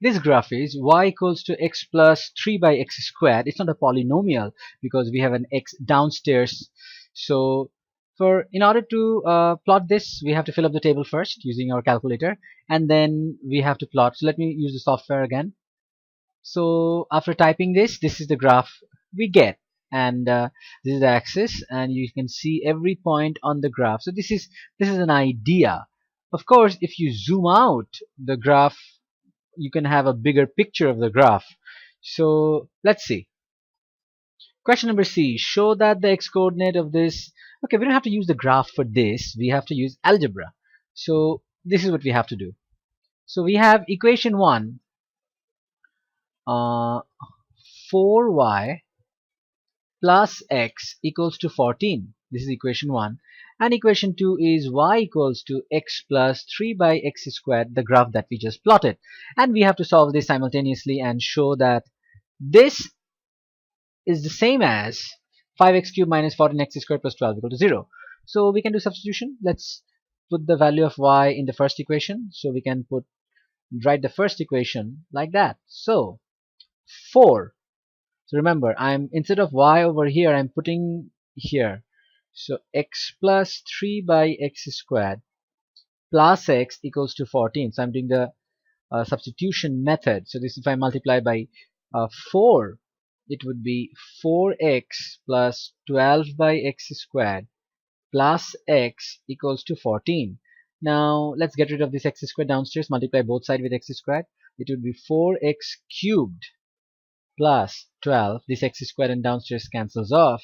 this graph is y equals to x plus 3 by x squared. It's not a polynomial because we have an x downstairs. So in order to plot this, we have to fill up the table first using our calculator, and then we have to plot. So let me use the software again. So after typing this is the graph we get, and this is the axis, and you can see every point on the graph. So this is an idea. Of course, if you zoom out the graph, you can have a bigger picture of the graph. So let's see. Question number C, show that the x-coordinate of this. Okay, we don't have to use the graph for this, we have to use algebra. So this is what we have to do. So we have equation 1, 4y plus x equals to 14. This is equation 1. And equation 2 is y equals to x plus 3 by x squared, the graph that we just plotted. And we have to solve this simultaneously and show that this is the same as 5x cubed minus 14x squared plus 12 equal to 0. So we can do substitution. Let's put the value of y in the first equation. So we can write the first equation like that. So 4. So remember, instead of y over here, I'm putting here. So x plus 3 by x squared plus x equals to 14. So I'm doing the substitution method. So this, if I multiply by 4, it would be 4x plus 12 by x squared plus x equals to 14. Now let's get rid of this x squared downstairs, multiply both sides with x squared. It would be 4x cubed plus 12, this x squared and downstairs cancels off,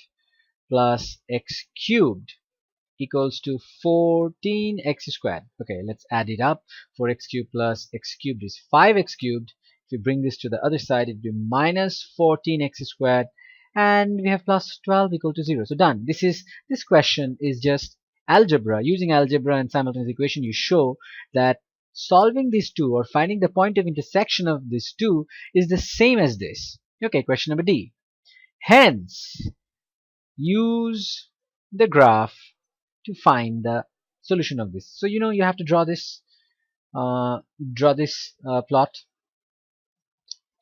plus x cubed equals to 14x squared. Okay, let's add it up. 4x cubed plus x cubed is 5x cubed. If we bring this to the other side, it would be minus 14x squared, and we have plus 12 equal to 0. So done. This question is just algebra. Using algebra and simultaneous equation, you show that solving these two or finding the point of intersection of these two is the same as this. Okay, question number D. Hence, use the graph to find the solution of this. So you have to draw this plot.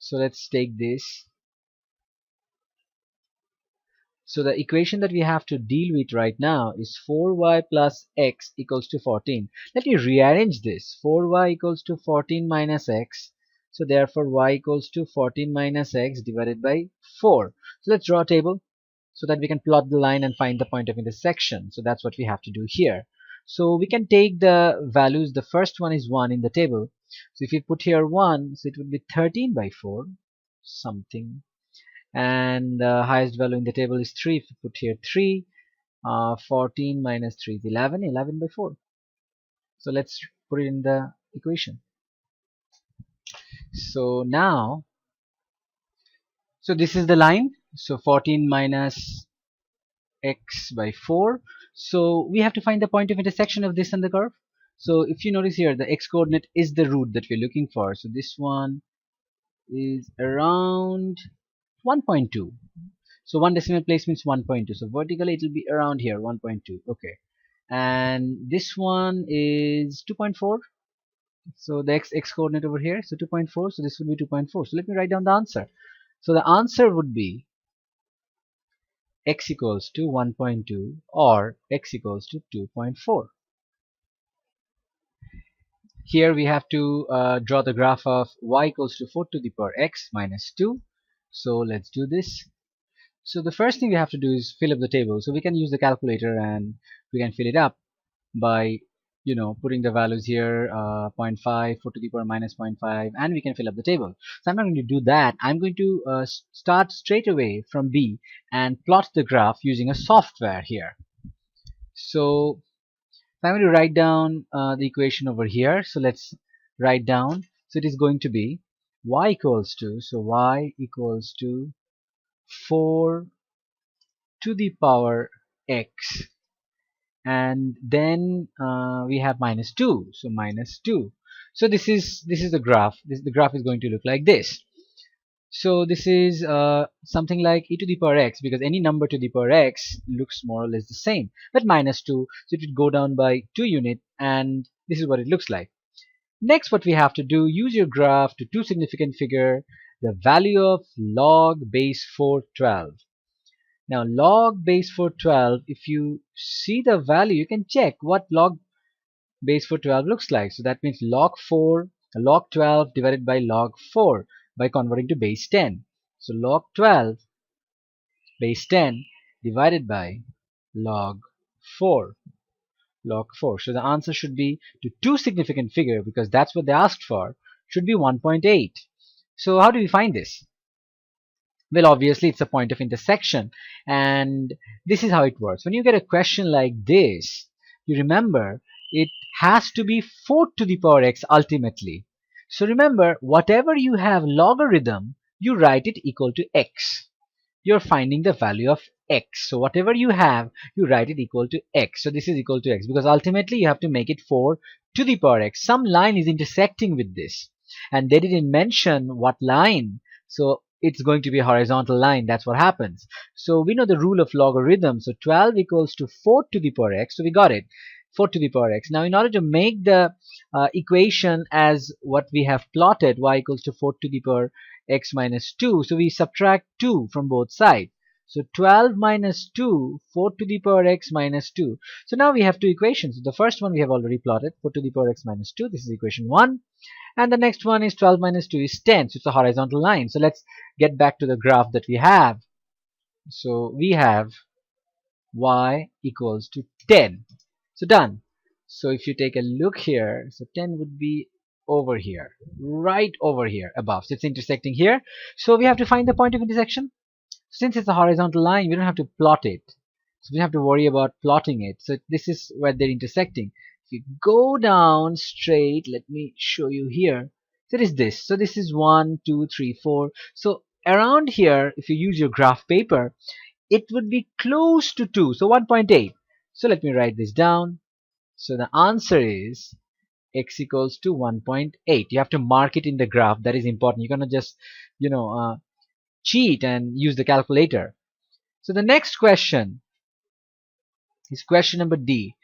So let's take this. So the equation that we have to deal with right now is 4y plus x equals to 14. Let me rearrange this. 4y equals to 14 minus x. So therefore y equals to 14 minus x divided by 4. So let's draw a table so that we can plot the line and find the point of intersection. So that's what we have to do here. So we can take the values. The first one is 1 in the table. So if you put here 1, so it would be 13 by 4 something. And the highest value in the table is 3. If you put here 3, 14 minus 3 is 11, 11 by 4. So let's put it in the equation. So now, so this is the line. So 14 minus x by 4. So we have to find the point of intersection of this and the curve. So if you notice here, the x coordinate is the root that we're looking for. So this one is around 1.2. So one decimal place means 1.2. So vertically it will be around here, 1.2. Okay. And this one is 2.4. So the x coordinate over here, so 2.4. So this would be 2.4. So let me write down the answer. So the answer would be x equals to 1.2 or x equals to 2.4. Here we have to draw the graph of y equals to 4 to the power x minus 2. So let's do this. So the first thing we have to do is fill up the table. So we can use the calculator and we can fill it up by putting the values here, 0.5, 4 to the power minus 0.5, and we can fill up the table. So I'm not going to do that. I'm going to start straight away from B and plot the graph using a software here. So I'm going to write down the equation over here. So let's write down. So it is going to be y equals to, so y equals to 4 to the power x, and then we have minus 2, so minus 2. So this is the graph. The graph is going to look like this. So this is something like e to the power x, because any number to the power x looks more or less the same, but minus 2, so it would go down by 2 units, and this is what it looks like. Next, what we have to do, use your graph to two significant figure the value of log base 412. Now log base 412, if you see the value, you can check what log base 412 looks like. So that means log 12 divided by log 4 by converting to base 10. So log 12 base 10 divided by log 4. Log 4. So the answer should be to two significant figure, because that's what they asked for, should be 1.8. So how do we find this? Well, obviously it's a point of intersection, and this is how it works. When you get a question like this, you remember it has to be 4 to the power x ultimately. So remember, whatever you have logarithm, you write it equal to x. You're finding the value of x. So whatever you have, you write it equal to x. So this is equal to x, because ultimately you have to make it 4 to the power x. Some line is intersecting with this, and they didn't mention what line. So it's going to be a horizontal line. That's what happens. So we know the rule of logarithm. So 12 equals to 4 to the power x. So we got it. 4 to the power x. Now in order to make the equation as what we have plotted, y equals to 4 to the power x minus 2, so we subtract 2 from both sides. So 12 minus 2, 4 to the power x minus 2. So now we have two equations. The first one we have already plotted, 4 to the power x minus 2. This is equation 1. And the next one is 12 minus 2 is 10. So it's a horizontal line. So let's get back to the graph that we have. So we have y equals to 10. So done. So if you take a look here, so 10 would be over here, right over here above. So it's intersecting here. So we have to find the point of intersection. Since it's a horizontal line, we don't have to plot it. So we don't have to worry about plotting it. So this is where they're intersecting. If you go down straight, let me show you here. So it is this. So this is 1, 2, 3, 4. So around here, if you use your graph paper, it would be close to 2. So 1.8. So let me write this down. So the answer is x equals to 1.8. You have to mark it in the graph. That is important. You're gonna just, cheat and use the calculator. So the next question is question number D.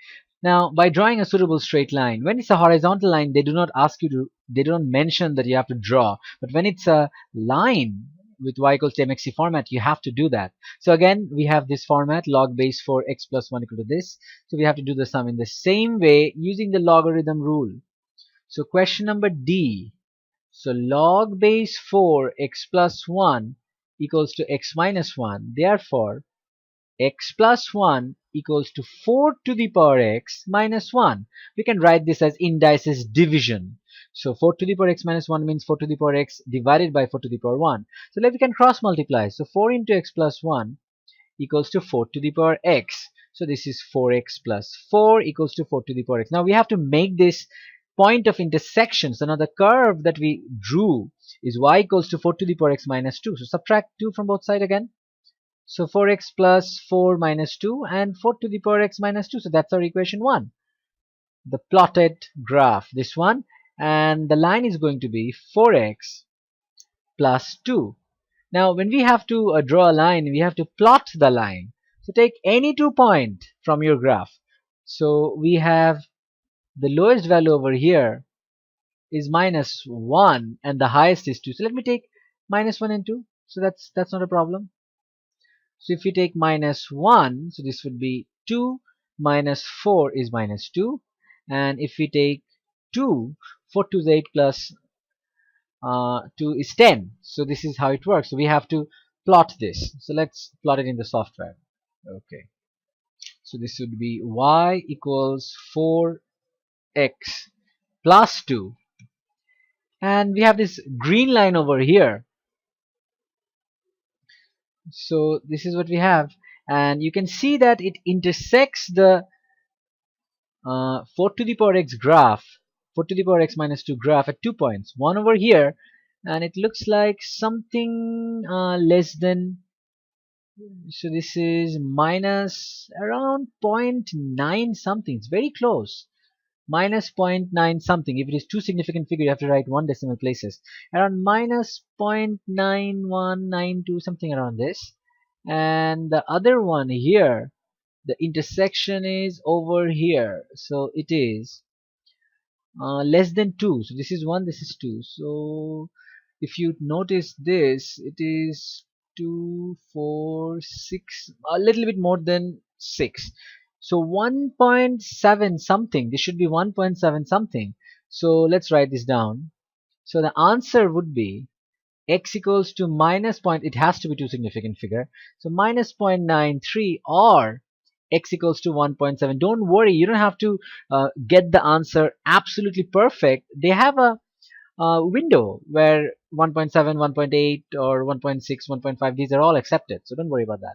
Now, by drawing a suitable straight line, when it's a horizontal line, they do not ask you to, they don't mention that you have to draw. But when it's a line with y equals to mxc format, you have to do that. So again, we have this format, log base 4 x plus 1 equal to this. So we have to do the sum in the same way using the logarithm rule. So question number D. So log base 4 x plus 1 equals to x minus 1. Therefore, x plus 1 equals to 4 to the power x minus 1. We can write this as indices division. So 4 to the power x minus 1 means 4 to the power x divided by 4 to the power 1. So we can cross multiply. So 4 into x plus 1 equals to 4 to the power x. So this is 4x plus 4 equals to 4 to the power x. Now we have to make this point of intersection. So now the curve that we drew is y equals to 4 to the power x minus 2. So subtract 2 from both sides again. So 4x plus 4 minus 2 and 4 to the power x minus 2. So that's our equation 1. The plotted graph, this one. And the line is going to be 4x plus 2. Now when we have to draw a line, we have to plot the line. So take any 2 point from your graph. So we have the lowest value over here is minus 1 and the highest is 2. So let me take minus 1 and 2. So that's not a problem. So if we take minus 1, so this would be 2 minus 4 is minus 2. And if we take 2, 4 to the 8 plus 2 is 10. So this is how it works. So we have to plot this. So let's plot it in the software. Okay. So this would be y equals 4x plus 2. And we have this green line over here. So this is what we have, and you can see that it intersects the 4 to the power x graph, 4 to the power x minus 2 graph at 2 points. One over here, and it looks like something less than, so this is minus around 0.9 something. It's very close. Minus 0.9 something. If it is two significant figure, you have to write one decimal places. Around minus 0.9192, something around this. And the other one here, the intersection is over here. So it is less than 2. So this is 1, this is 2. So if you notice this, it is 2, 4, 6, a little bit more than 6. So 1.7 something. This should be 1.7 something. So let's write this down. So the answer would be x equals to minus point, it has to be two significant figure. So minus 0.93 or x equals to 1.7. Don't worry, you don't have to get the answer absolutely perfect. They have a window where 1.7, 1.8 or 1.6, 1.5, these are all accepted. So don't worry about that.